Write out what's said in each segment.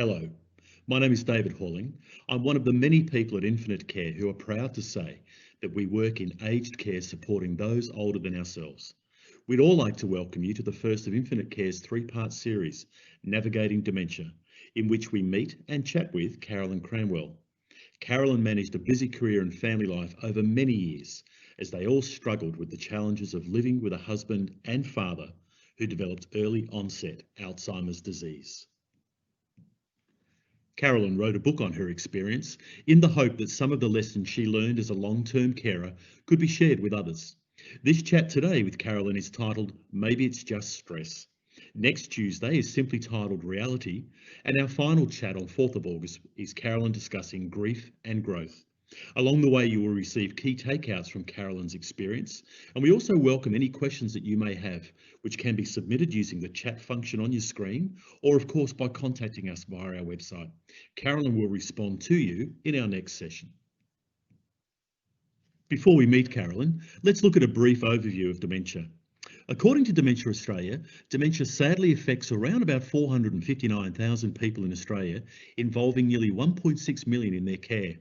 Hello, my name is David Halling. I'm one of the many people at Infinite Care who are proud to say that we work in aged care supporting those older than ourselves. We'd all like to welcome you to the first of Infinite Care's three-part series, Navigating Dementia, in which we meet and chat with Carolyn Cranwell. Carolyn managed a busy career and family life over many years as they all struggled with the challenges of living with a husband and father who developed early onset Alzheimer's disease. Carolyn wrote a book on her experience in the hope that some of the lessons she learned as a long-term carer could be shared with others. This chat today with Carolyn is titled Maybe It's Just Stress. Next Tuesday is simply titled Reality, and our final chat on 4th of August is Carolyn discussing grief and growth. Along the way, you will receive key takeouts from Carolyn's experience, and we also welcome any questions that you may have, which can be submitted using the chat function on your screen, or of course by contacting us via our website. Carolyn will respond to you in our next session. Before we meet Carolyn, let's look at a brief overview of dementia. According to Dementia Australia, dementia sadly affects around about 459,000 people in Australia, involving nearly 1.6 million in their care.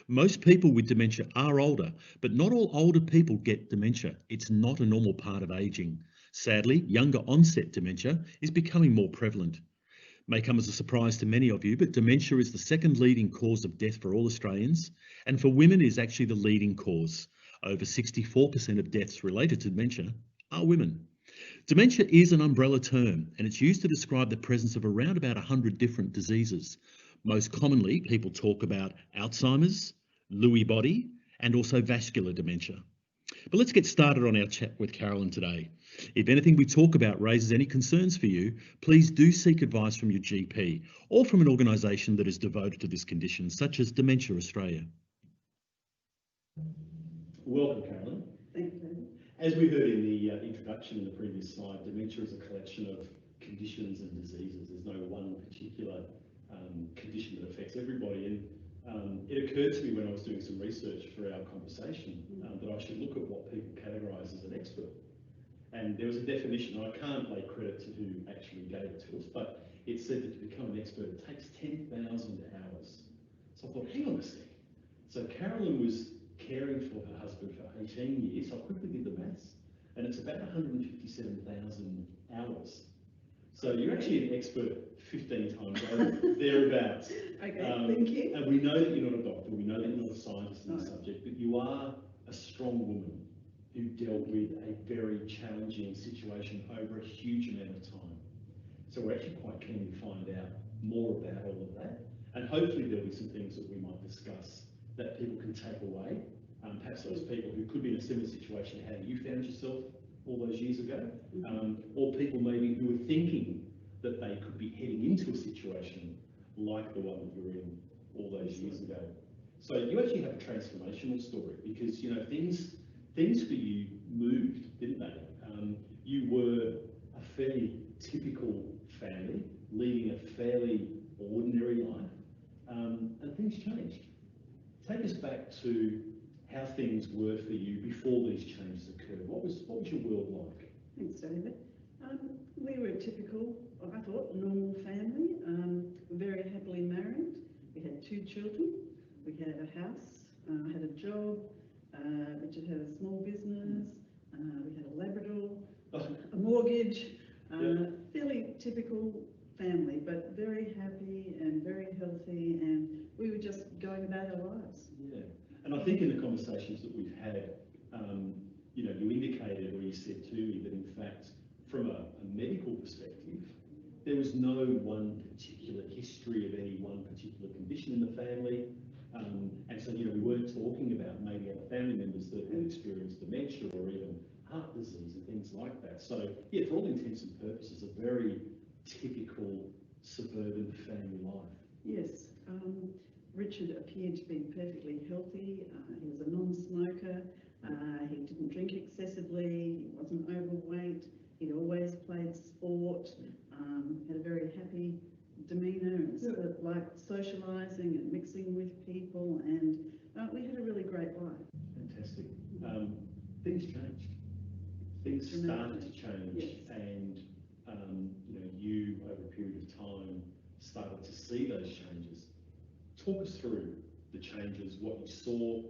Most people with dementia are older, but not all older people get dementia. It's not a normal part of ageing. Sadly, younger onset dementia is becoming more prevalent. May come as a surprise to many of you, but dementia is the second leading cause of death for all Australians, and for women is actually the leading cause. Over 64% of deaths related to dementia are women. Dementia is an umbrella term, and it's used to describe the presence of around about 100 different diseases. Most commonly, people talk about Alzheimer's, Lewy body, and also vascular dementia. But let's get started on our chat with Carolyn today. If anything we talk about raises any concerns for you, please do seek advice from your GP or from an organisation that is devoted to this condition, such as Dementia Australia. Welcome, Carolyn. Thank you. As we heard in the introduction in the previous slide, dementia is a collection of conditions and diseases. There's no one particular condition that affects everybody. And it occurred to me when I was doing some research for our conversation that I should look at what people categorise as an expert. And there was a definition, I can't lay credit to who actually gave it to us, but it said that to become an expert, it takes 10,000 hours. So I thought, hang on a sec. So Carolyn was caring for her husband for 18 years. I quickly did the maths, and it's about 157,000 hours. So you're actually an expert 15 times over, thereabouts. Okay, thank you. And we know that you're not a doctor, we know that you're not a scientist in the subject, but you are a strong woman who dealt with a very challenging situation over a huge amount of time. So we're actually quite keen to find out more about all of that, and hopefully there'll be some things that we might discuss that people can take away. Perhaps those people who could be in a similar situation, how you found yourself all those years ago, or people maybe who were thinking that they could be heading into a situation like the one that you were in all those years ago. So you actually have a transformational story because, you know, things for you moved, didn't they? You were a fairly typical family, leading a fairly ordinary life, and things changed. Take us back to how things were for you before these changes occurred. What was your world like? Thanks, David. We were a typical, I thought, normal family. Very happily married. We had 2 children. We had a house. I had a job. Richard had a small business. We had a Labrador, a mortgage. Fairly typical family, but very happy and very healthy, and we were just going about our lives. Yeah, and I think in the conversations that we've had, you know, you indicated or you said to me that in fact, from a medical perspective, there was no one particular history of any one particular condition in the family. And so, you know, we weren't talking about maybe other family members that had experienced dementia or even heart disease and things like that. So, yeah, for all intents and purposes, a very typical suburban family life. Yes. Richard appeared to be perfectly healthy. He was a non-smoker. He didn't drink excessively. He wasn't overweight. He'd always played sport. Had a very happy demeanour and sort of liked socialising and mixing with people, and we had a really great life. Fantastic. Things changed. Things started to change, yes. And you know, you over a period of time started to see those changes. Talk us through the changes, what you saw,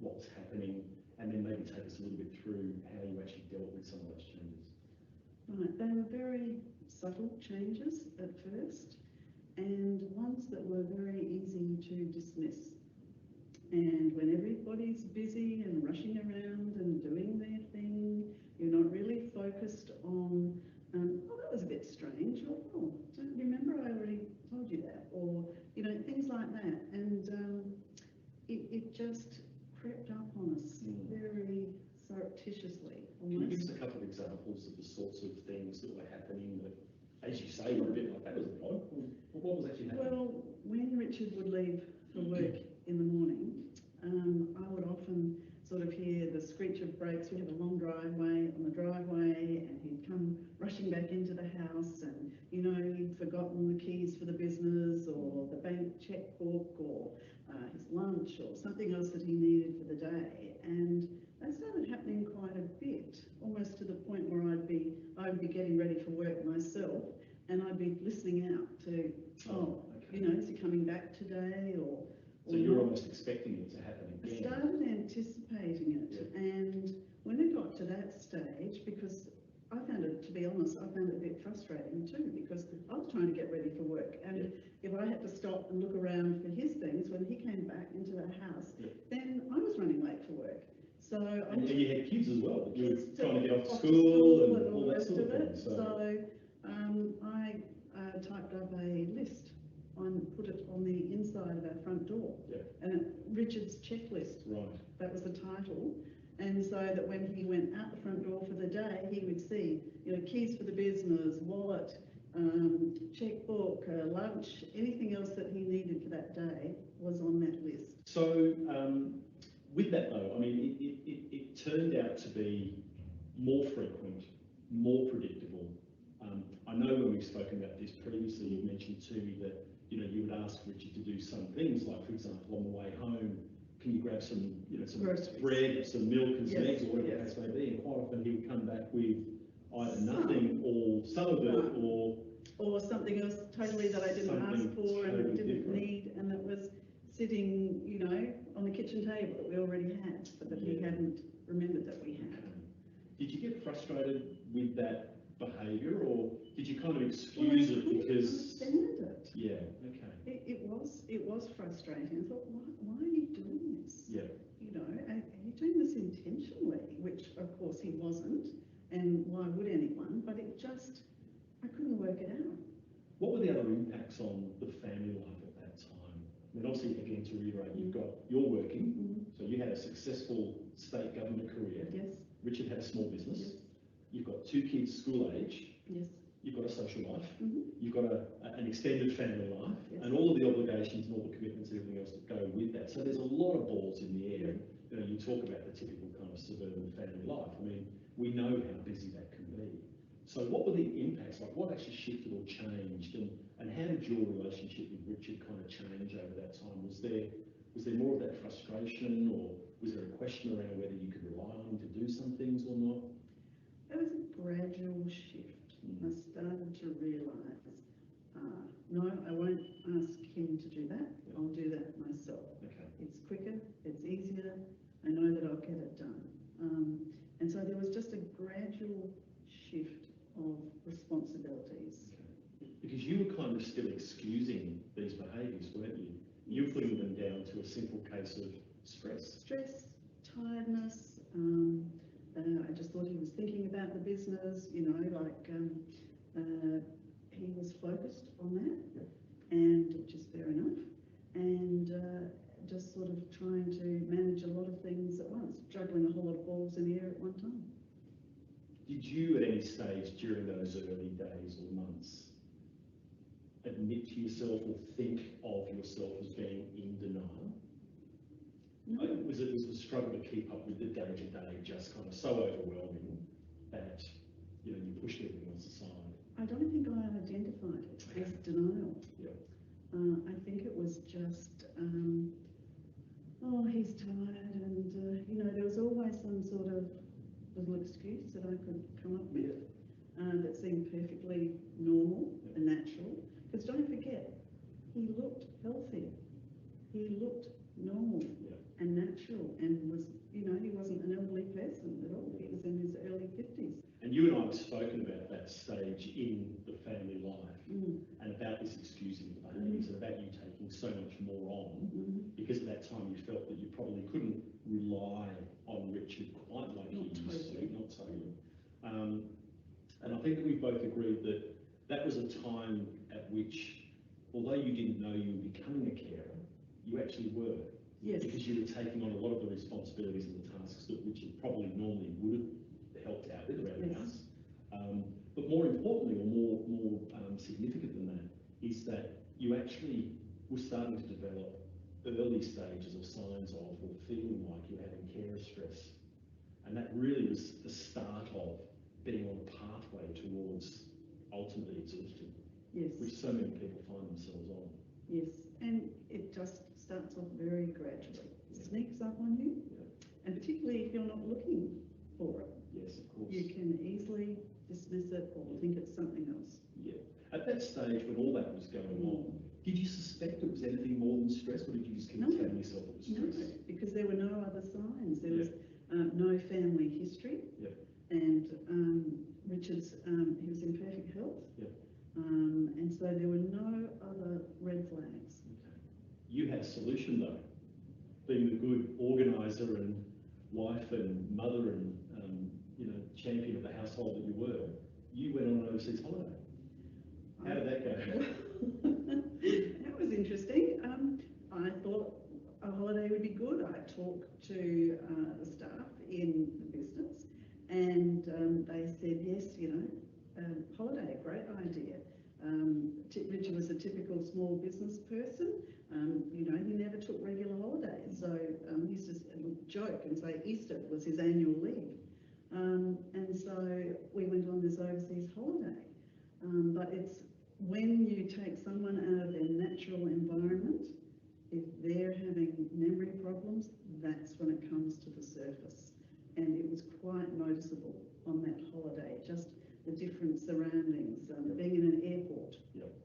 what was happening, and then maybe take us a little bit through how you actually dealt with some of those changes. Right, they were very subtle changes at first, and ones that were very easy to dismiss. And when everybody's busy and rushing around and doing their thing, you're not really focused on, oh, that was a bit strange, or, oh, don't you remember I already told you that, or, you know, things like that. And it just crept up on us very surreptitiously. Almost. Can you give us a couple of examples of the sorts of things that were happening that, as you say, were a bit like, that was a bit odd? What was actually happening? Well, when Richard would leave for work in the morning, I would often sort of hear the screech of brakes. We have a long driveway on the driveway, and he'd come rushing back into the house, and, you know, he'd forgotten the keys for the business, or the bank checkbook, or his lunch, or something else that he needed for the day. And that started happening quite a bit, almost to the point where I would be getting ready for work myself, and I'd be listening out to, you know, is he coming back today, or so you're almost expecting it to happen again. I started anticipating it, and when it got to that stage, because I found it, to be honest, I found it a bit frustrating too, because I was trying to get ready for work, and if I had to stop and look around for his things when he came back into the house, then I was running late for work. So and you had kids as well. You were trying to get off to school and all that sort of thing. So I typed up a list and put it on the inside of our front door. And Richard's checklist. Right. That was the title. And so that when he went out the front door for the day, he would see, you know, keys for the business, wallet, checkbook, lunch, anything else that he needed for that day was on that list. So with that though, I mean, it turned out to be more frequent, more predictable. I know when we've spoken about this previously, you mentioned too that, you know, you would ask Richard to do some things, like for example, on the way home, can you grab some, you know, some bread, some milk and some eggs, or whatever the case may be, and quite often he would come back with either nothing or some of it, or something else totally that I didn't ask for and didn't need, and that was sitting, you know, on the kitchen table that we already had, but that he hadn't remembered that we had. Did you get frustrated with that behaviour, or did you kind of excuse it because? Understand it. Yeah. Okay. It was frustrating. I thought, why are you doing this? Yeah. You know, are you doing this intentionally? Which of course he wasn't, and why would anyone? But it just, I couldn't work it out. What were the other impacts on the family life at that time? I mean, obviously, again, to reiterate, you're working, so you had a successful state government career. Yes. Richard had a small business. Yes. You've got 2 kids school age. Yes. You've got a social life. You've got an extended family life, and all of the obligations and all the commitments and everything else that go with that. So there's a lot of balls in the air. You know, you talk about the typical kind of suburban family life. I mean, we know how busy that can be. So what were the impacts? Like, what actually shifted or changed, and how did your relationship with Richard kind of change over that time? Was there more of that frustration, or was there a question around whether you could rely on him to do some things or not? It was a gradual shift. I started to realise, no, I won't ask him to do that. I'll do that myself. Okay. It's quicker, it's easier. I know that I'll get it done. And so there was just a gradual shift of responsibilities. Okay. Because you were kind of still excusing these behaviours, weren't you? You were putting them down to a simple case of stress. Stress, tiredness. I just thought he was thinking about the business, you know, like he was focused on that, and which is fair enough, and just sort of trying to manage a lot of things at once, juggling a whole lot of balls in the air at one time. Did you at any stage during those early days or months admit to yourself or think of yourself as being in denial? No. Was it a struggle to keep up with the day-to-day, just kind of so overwhelming that, you know, you pushed everything else aside? I don't think I identified it as denial. Yeah. I think it was just, oh, he's tired, and you know, there was always some sort of little excuse that I could come up with that seemed perfectly normal and natural. Because don't forget, he looked normal and natural, and was, you know, he wasn't an elderly person at all. He was in his early 50s. And you and I have spoken about that stage in the family life and about this excusing the behaviours and about you taking so much more on because at that time you felt that you probably couldn't rely on Richard quite like you used to, not totally. And I think that we both agreed that that was a time at which, although you didn't know you were becoming a carer, you actually were. Yes. Because you were taking on a lot of the responsibilities and the tasks that Richard probably normally would have helped out with around the house. But more importantly, or more significant than that, is that you actually were starting to develop early stages of signs of or feeling like you're having carer stress. And that really was the start of being on a pathway towards ultimately exhaustion, which so many people find themselves on. Yes, and it just starts off very gradually. It sneaks up on you, and particularly if you're not looking for it. Yes, of course. You can easily dismiss it or think it's something else. Yeah. At that stage, when all that was going on, did you suspect it was anything more than stress, or did you just keep telling yourself it was stress? No, because there were no other signs. There was no family history, and Richard's, he was in perfect health, and so there were no other red flags. Okay. You had a solution though, being the good organiser and wife and mother and you know, champion of the household that you were. You went on an overseas holiday. How did that go? That was interesting. I thought a holiday would be good. I talked to the staff in the business, and they said, yes, you know, holiday, great idea. Richard was a typical small business person. You know, he never took regular holidays, so he used to joke and say Easter was his annual leave. And so we went on this overseas holiday. But it's when you take someone out of their natural environment, if they're having memory problems, that's when it comes to the surface. And it was quite noticeable on that holiday, just the different surroundings, being in an airport,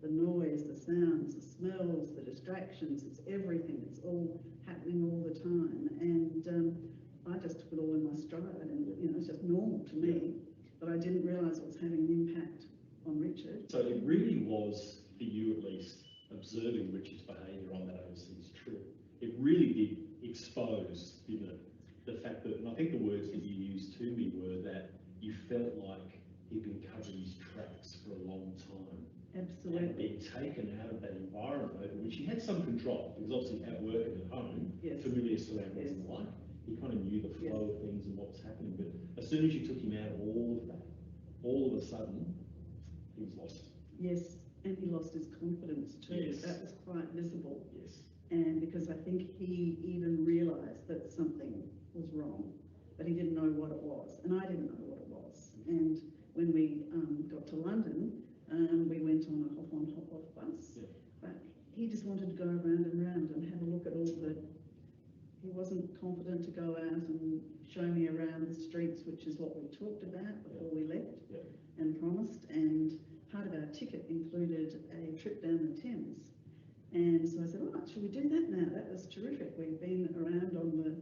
the noise, the sounds, the smells, the distractions, it's everything, it's all happening all the time. And I just took it all in my stride, and you know, it's just normal to me, but I didn't realise it was having an impact on Richard. So it really was, for you at least, observing Richard's behaviour on that overseas trip. It really did expose, didn't it, the fact that, and I think the words that you used to me were that you felt like he'd been covering his tracks for a long time. Absolutely. And being taken out of that environment over which he had some control, because obviously at work and at home, familiar surroundings and the like, he kind of knew the flow of things and what was happening. But as soon as you took him out of all of that, all of a sudden, he was lost. Yes, and he lost his confidence too. Yes. That was quite visible. Yes. And because I think he even realised that something was wrong, but he didn't know what it was, and I didn't know what it was. And when we got to London, we went on a hop-on, hop-off bus, but he just wanted to go around and round and have a look at all the. He wasn't confident to go out and show me around the streets, which is what we talked about before we left and promised. And part of our ticket included a trip down the Thames. And so I said, oh, should we do that now? That was terrific. We've been around on the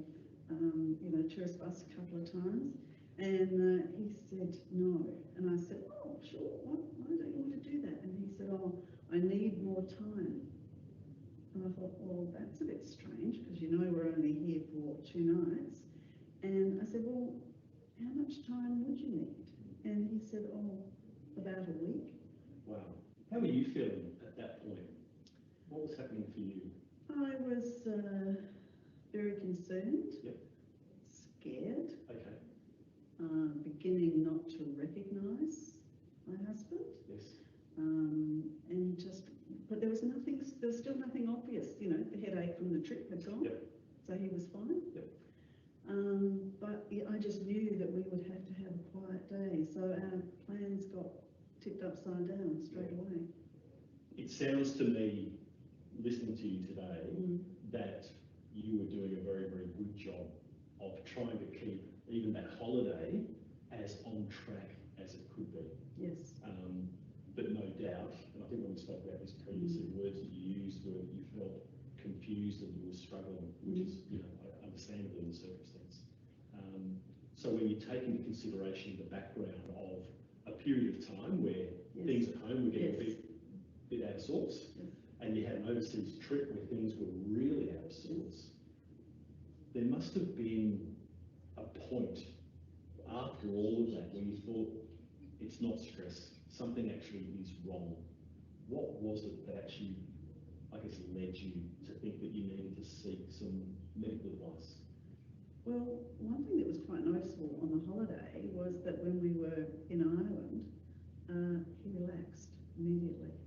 you know, tourist bus a couple of times. And he said no. And I said, oh, sure, why don't you want to do that? And he said, oh, I need more time. And I thought, well, that's a bit strange because you know we're only here for 2 nights. And I said, well, how much time would you need? And he said, oh, about a week. Wow. How were you feeling at that point? What was happening for you? I was very concerned, scared, beginning not to recognise my husband. Yes. And just, but there was still nothing obvious. You know, the headache from the trip had gone, so he was fine. But I just knew that we would have to have a quiet day, so our plans got tipped upside down straight away. It sounds to me, listening to you today, that you were doing a very, very good job of trying to keep even that holiday as on track as it could be. Yes. But no doubt, and I think when we spoke about this previously, the words that you used were that you felt confused news that you were struggling, which is, understandable in the circumstance. So when you take into consideration the background of a period of time where things at home were getting a bit out of sorts, and you had an overseas trip where things were really out of sorts, there must have been a point after all of that where you thought, it's not stress, something actually is wrong. What was it that actually, I guess, led you to think that you needed to seek some medical advice? Well, one thing that was quite noticeable on the holiday was that when we were in Ireland, he relaxed immediately.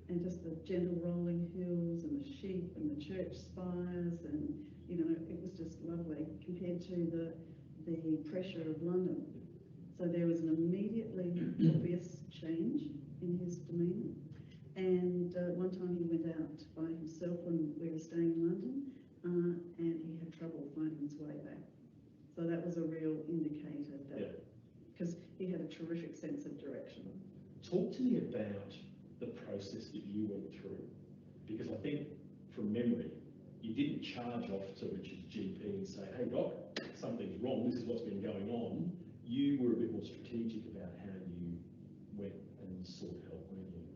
And just the gentle rolling hills and the sheep and the church spires, and it was just lovely compared to the pressure of London. So there was an immediately obvious change in his demeanour. And one time he went out by himself when we were staying in London, and he had trouble finding his way back. So that was a real indicator that, because he had a terrific sense of direction. Talk to me about the process that you went through, because I think from memory, you didn't charge off to Richard's GP and say, hey doc, something's wrong, this is what's been going on. You were a bit more strategic about how you went and sought help, weren't you?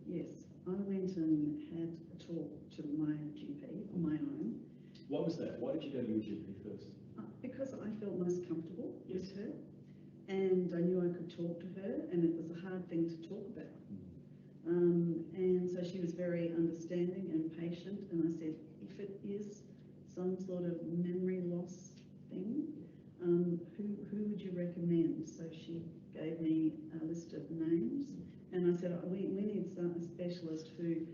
Yes, I went and had a talk to my GP on my own. What was that? Why did you go to your GP first? Because I felt most comfortable with her, and I knew I could talk to her, and it was a hard thing to talk about. And so she was very understanding and patient, and I said, if it is some sort of memory loss thing, who would you recommend? So she gave me a list of names, and I said, we need a specialist who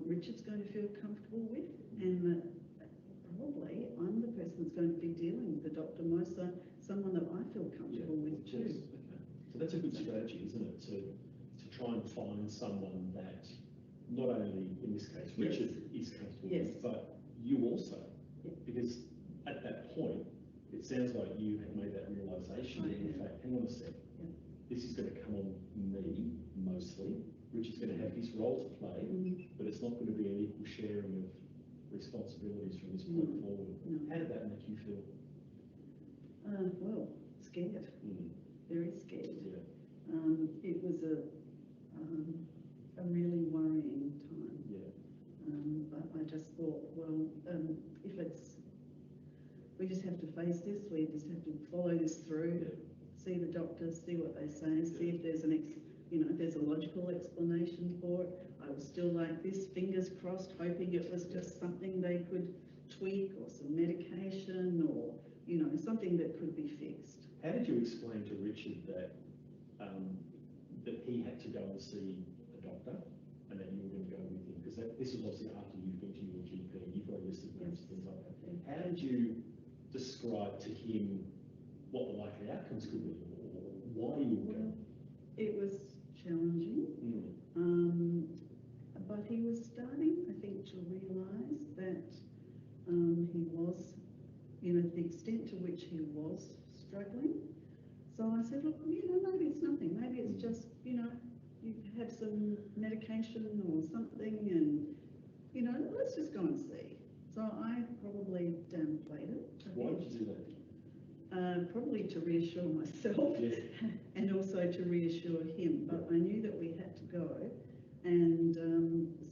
Richard's going to feel comfortable with, and that probably I'm the person that's going to be dealing with the doctor most, so someone that I feel comfortable with too. Okay. So that's a good strategy, isn't it? To try and find someone that not only, in this case, Richard is comfortable with, but you also. Because at that point, it sounds like you had made that realisation that, in fact, hang on a sec, this is going to come on me mostly. Richard's going to have his role to play, but it's not going to be an equal sharing of responsibilities from this point forward. How did that make you feel? Well, scared. Very scared. It was a really worrying time. But I just thought, well, if we just have to face this, we just have to follow this through, see the doctors, see what they say, see if there's if there's a logical explanation for it. I was still like this, fingers crossed, hoping it was just something they could tweak, or some medication, or something that could be fixed. How did you explain to Richard that that he had to go and see a doctor, and that you were going to go with him? Because this was obviously after you've been to your GP, you've got a list of notes and things like that. How did you describe to him what the likely outcomes could be, or why you were going? It was challenging, but he was starting, I think, to realise that he was, the extent to which he was struggling. So I said, look, maybe it's nothing. Maybe it's just, you have some medication or something, and, let's just go and see. So I probably downplayed it. Why did you do that? Probably to reassure myself and also to reassure him. But I knew that we had to go, and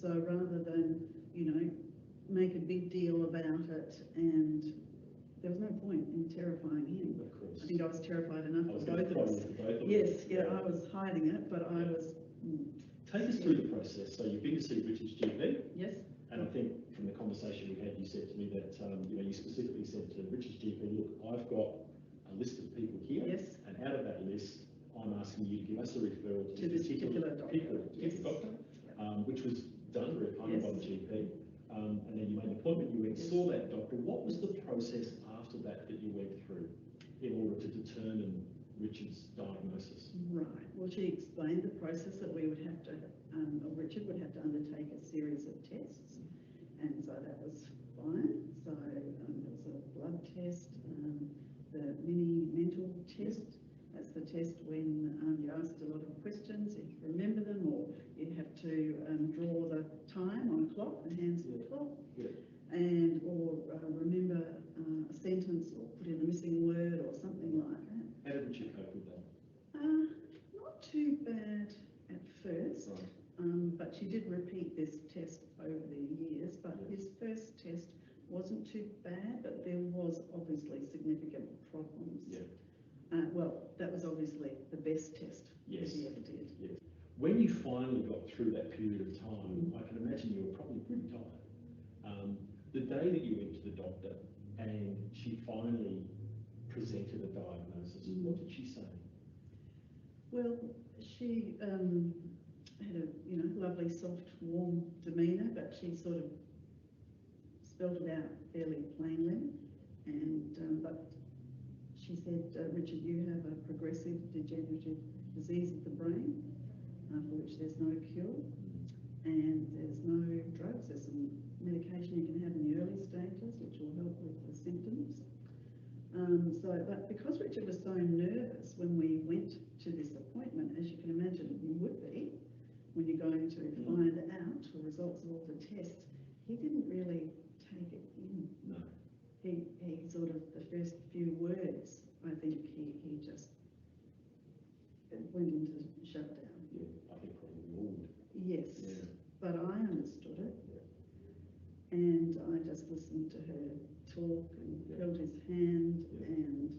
so rather than, make a big deal about it, and there was no point in terrifying him. Of course. I think I was terrified enough for both of us. Yes, I was hiding it, but I was. Take us through the process. So you've been to see Richard's GP. Yes. And I think from the conversation we had, you said to me that you specifically said to Richard's GP, look, I've got a list of people here, and out of that list, I'm asking you to give us a referral to this particular doctor, which was done very kindly by the GP. And then you made an appointment, you went and saw that doctor. What was the process after that you went through in order to determine Richard's diagnosis? Right. Well, she explained the process that we would have to, or Richard would have to undertake a series of tests, and so that was fine. So there was a blood test, the mini mental test. That's the test when you're asked a lot of questions, if you remember them, or you have to draw the time on a clock, the hands of the clock. repeat this test over the years, but his first test wasn't too bad, but there was obviously significant problems. Yeah. Well, that was obviously the best test that Yes. he ever did. Yes. When you finally got through that period of time, I can imagine you were probably pretty tired. The day that you went to the doctor and she finally presented a diagnosis, what did she say? Well, she had a lovely, soft, warm demeanour, but she sort of spelled it out fairly plainly. And but she said, Richard, you have a progressive degenerative disease of the brain for which there's no cure, and there's no drugs. There's some medication you can have in the early stages, which will help with the symptoms. But because Richard was so nervous when we went to this appointment, as you can imagine you would be when you're going to find out the results of all the tests, he didn't really take it in. No. He sort of, the first few words, I think he just went into shutdown. Yeah, I think probably we all would. Yes, Yeah. but I understood it. Yeah. And I just listened to her talk and held his hand, and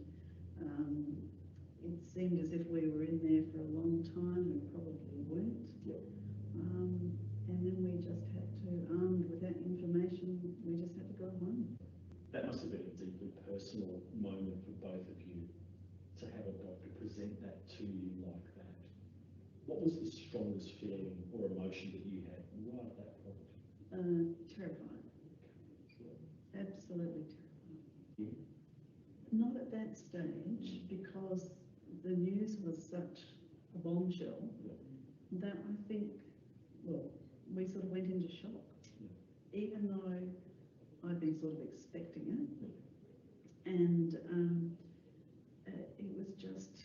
it seemed as if we were in there for a long time. We probably weren't. And then we just had to, armed with that information, we just had to go home. That must have been a deeply personal moment for both of you to have a doctor present that to you like that. What was the strongest feeling or emotion that you had right at that point? Terrifying. Absolutely terrifying. Yeah. Not at that stage, because the news was such a bombshell that I think, well, we sort of went into shock, even though I'd been sort of expecting it. And it was just,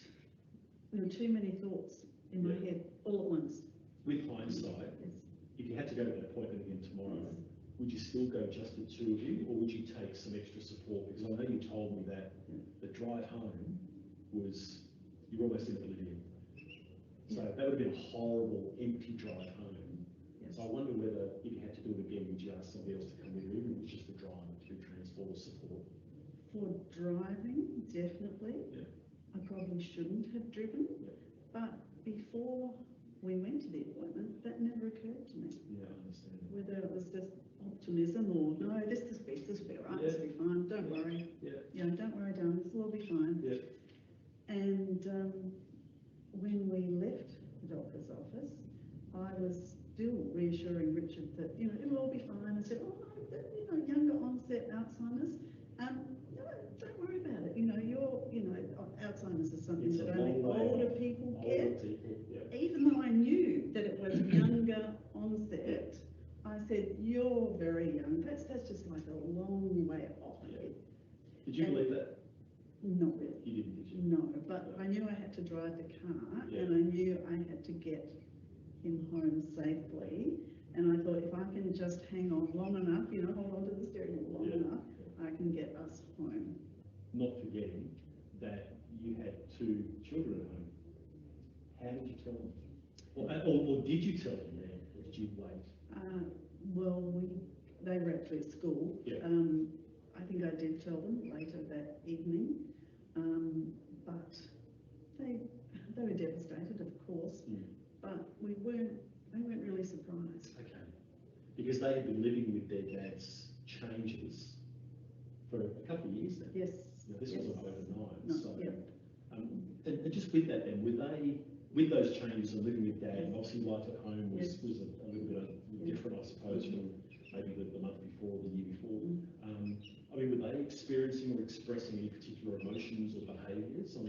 there were too many thoughts in my head all at once. With hindsight, if you had to go to that appointment again tomorrow, would you still go just the two of you, or would you take some extra support? Because I know you told me that the drive home was, you were almost in oblivion. So that would have been a horrible, empty drive home. So I wonder whether, if you had to do it again, would you ask somebody else to come with you, or was it just the driver to transport or support? For driving, definitely. I probably shouldn't have driven. But before we went to the appointment, that never occurred to me. Yeah, I understand. Whether it was just optimism or, no, this will be right, this will be fine, don't worry. Don't worry, darling, this will all be fine. And when we left the doctor's office, I was still reassuring Richard that, it'll all be fine. I said, oh no, younger onset Alzheimer's, no, don't worry about it. Alzheimer's is something that only older people get. Even though I knew that it was younger onset, I said, you're very young. That's just like a long way off. Did you believe that? Not really. You didn't, did you? No, but I knew I had to drive the car, and I knew I had to get him home safely. And I thought, if I can just hang on long enough, hold on to the steering wheel long enough, I can get us home. Not forgetting that you had two children at home. How did you tell them? Or did you tell them then, or did you wait? Well, they were actually at school. I think I did tell them later that evening, but they were devastated, of course, but they weren't really surprised. Okay, because they had been living with their dad's changes for a couple of years now. Yes. This wasn't overnight. No, so, and just with that then, were they, with those changes and living with dad, and obviously life at home was a little bit different, I suppose, from maybe the month before, the year before. Were they experiencing or expressing any particular emotions or behaviours? It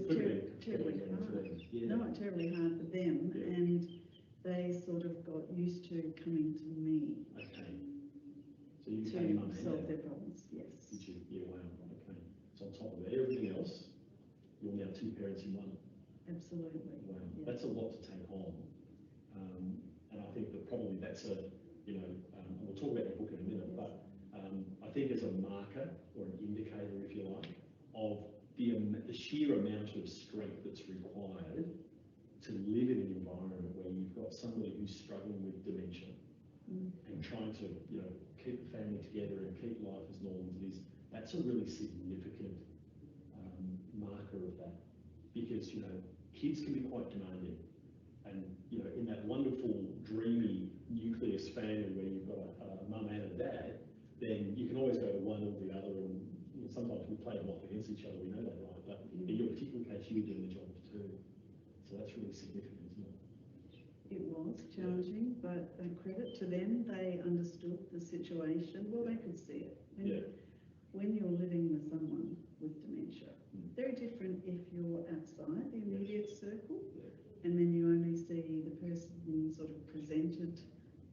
was terribly hard. No, terribly hard for them, and they sort of got used to coming to me. Okay. So you became mum and solve dad. their problems, yes. Did you? Yeah, wow. Okay. So on top of everything else, you're now two parents in one. Absolutely. Wow. That's a lot to take on. And I think that probably that's we'll talk about your book in a minute, but I think as a marker or an indicator, if you like, of the sheer amount of strength that's required to live in an environment where you've got somebody who's struggling with dementia and trying to, you know, keep the family together and keep life as normal as it is, that's a really significant marker of that. Because, you know, kids can be quite demanding. And, you know, in that wonderful, dreamy nucleus family where you've got a mum and a dad, then you can always go to one or the other, and you know, sometimes we play them off against each other, we know that, right? But in your particular case, you were doing the job too. So that's really significant, isn't it? It was challenging, but credit to them, they understood the situation. Well, they could see it. When you're living with someone with dementia, very different if you're outside the immediate circle, and then you only see the person sort of presented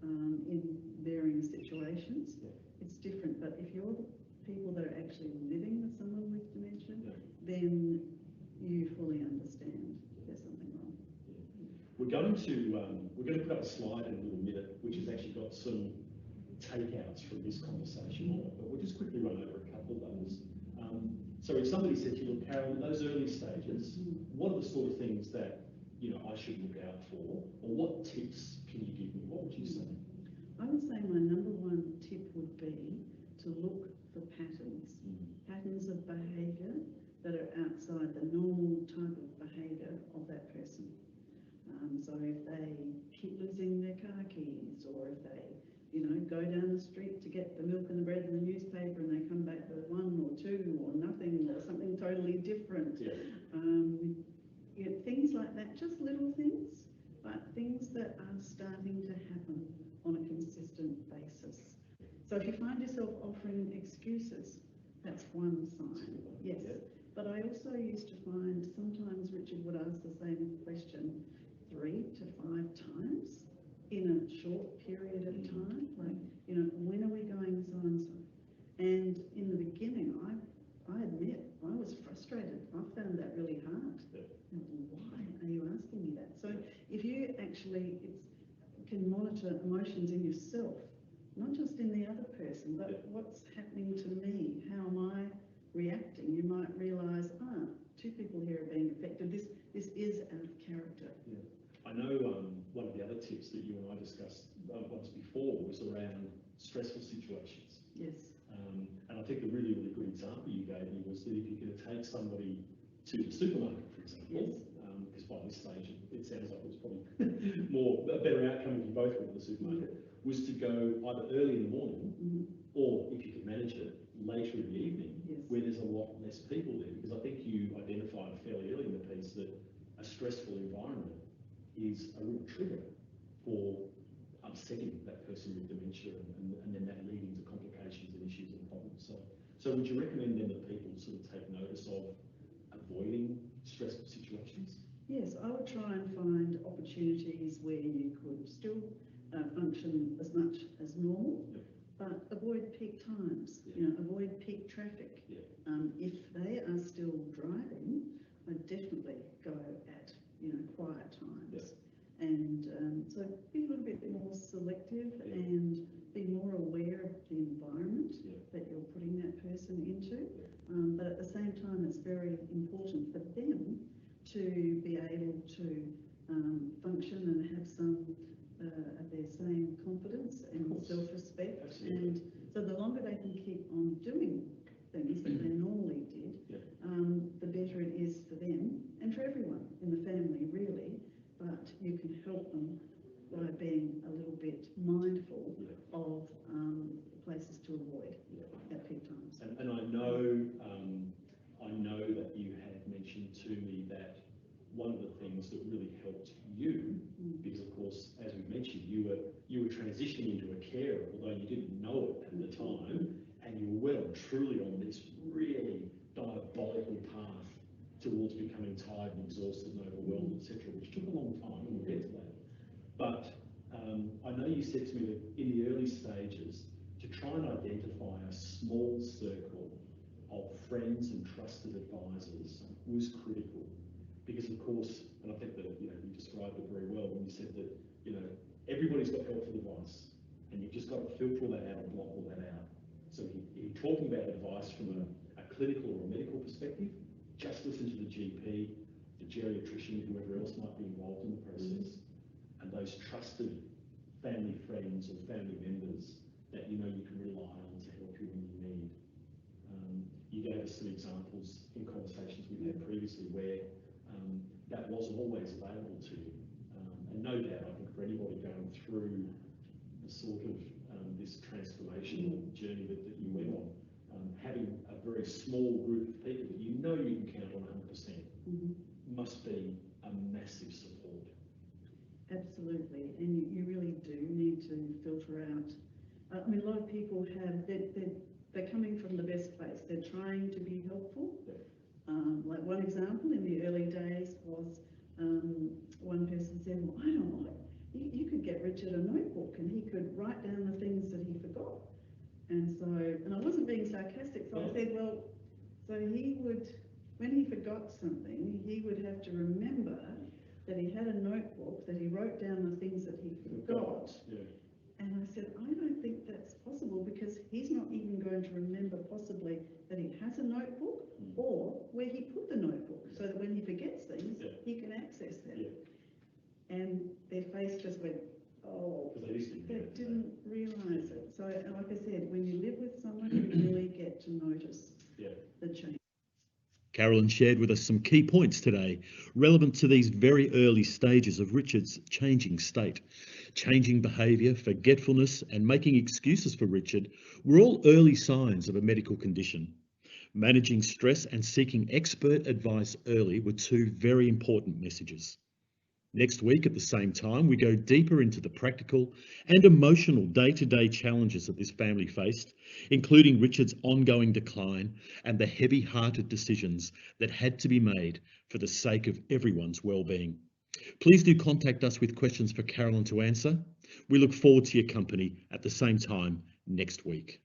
in varying situations. It's different, but if you're the people that are actually living with someone with dementia, then you fully understand there's something wrong. We're going to put up a slide in a little minute, which has actually got some takeouts from this conversation on it, but we'll just quickly run over a couple of those. So if somebody said to you, look, Carolyn, those early stages, what are the sort of things that, you know, I should look out for, or what tips can you give me? What would you say? I would say my number one tip would be to look for patterns, patterns of behaviour that are outside the normal type of behaviour of that person. So if they keep losing their car keys, or if they, you know, go down the street to get the milk and the bread and the newspaper and they come back with one or two or nothing or something totally different. You know, things like that, just little things, but things that are starting to happen on a consistent basis. So if you find yourself offering excuses, that's one sign, yes. But I also used to find sometimes Richard would ask the same question 3 to 5 times in a short period of time, like, you know, when are we going so and so? And in the beginning, I admit I was frustrated. I found that really hard. Why are you asking me that? So if you actually can monitor emotions in yourself, not just in the other person, but what's happening to me, how am I reacting? You might realise, 2 people here are being affected. This is out of character. I know one of the other tips that you and I discussed once before was around stressful situations. Yes. And I think a really, really good example you gave me was that if you're going to take somebody to the supermarket, for example, because by this stage it sounds like it was probably a better outcome if you both went to the supermarket, was to go either early in the morning or, if you could manage it, later in the evening, where there's a lot less people there. Because I think you identified fairly early in the piece that a stressful environment is a real trigger for upsetting that person with dementia, and then that leading to complications and issues and problems. So would you recommend then that people sort of take notice of avoiding stressful situations? Yes, I would try and find opportunities where you could still function as much as normal, but avoid peak times, you know, avoid peak traffic. If they are still driving, I'd definitely go at, you know, quiet times. And so be a little bit more selective and be more aware of the environment that you're putting that person into. But at the same time, it's very important for them to be able to function and have some of their same confidence and self-respect. And so the longer they can keep on doing things that they normally did, the better it is for them and for everyone in the family, really. But you can help them by being a little bit mindful of places to avoid at peak times. And I know that you had mentioned to me that one of the things that really helped you, because of course, as we mentioned, you were transitioning into a carer, although you didn't know it at the time, and you were well and truly on this really diabolical path towards becoming tired and exhausted and overwhelmed, etc., which took a long time, and we'll get to that. But I know you said to me that in the early stages, to try and identify a small circle of friends and trusted advisors was critical. Because of course, and I think that, you know, you described it very well when you said that, you know, everybody's got helpful advice, and you've just got to filter all that out and block all that out. So if you're talking about advice from a clinical or a medical perspective, just listen to the GP. the geriatrician, whoever else might be involved in the process, and those trusted family friends or family members that you know you can rely on to help you when you need. You gave us some examples in conversations we've had previously where that wasn't always available to you. And no doubt, I think for anybody going through the sort of this transformational journey that you went on, having a very small group of people that you know you can count on 100% must be a massive support. Absolutely, and you really do need to filter out. I mean, a lot of people have, they're coming from the best place. They're trying to be helpful. Like one example in the early days was one person said, well, I don't know, you could get Richard a notebook and he could write down the things that he forgot. And so, and I wasn't being sarcastic, so I said, well, so he would, when he forgot something, he would have to remember that he had a notebook, that he wrote down the things that he forgot. And I said, I don't think that's possible, because he's not even going to remember possibly that he has a notebook or where he put the notebook, so that when he forgets things, he can access them. And their face just went, oh, they didn't realise it. So, like I said, when you live with someone, you really get to notice the change. Carolyn shared with us some key points today relevant to these very early stages of Richard's changing state. Changing behaviour, forgetfulness and making excuses for Richard were all early signs of a medical condition. Managing stress and seeking expert advice early were two very important messages. Next week at the same time, we go deeper into the practical and emotional day-to-day challenges that this family faced, including Richard's ongoing decline and the heavy-hearted decisions that had to be made for the sake of everyone's well-being. Please do contact us with questions for Carolyn to answer. We look forward to your company at the same time next week.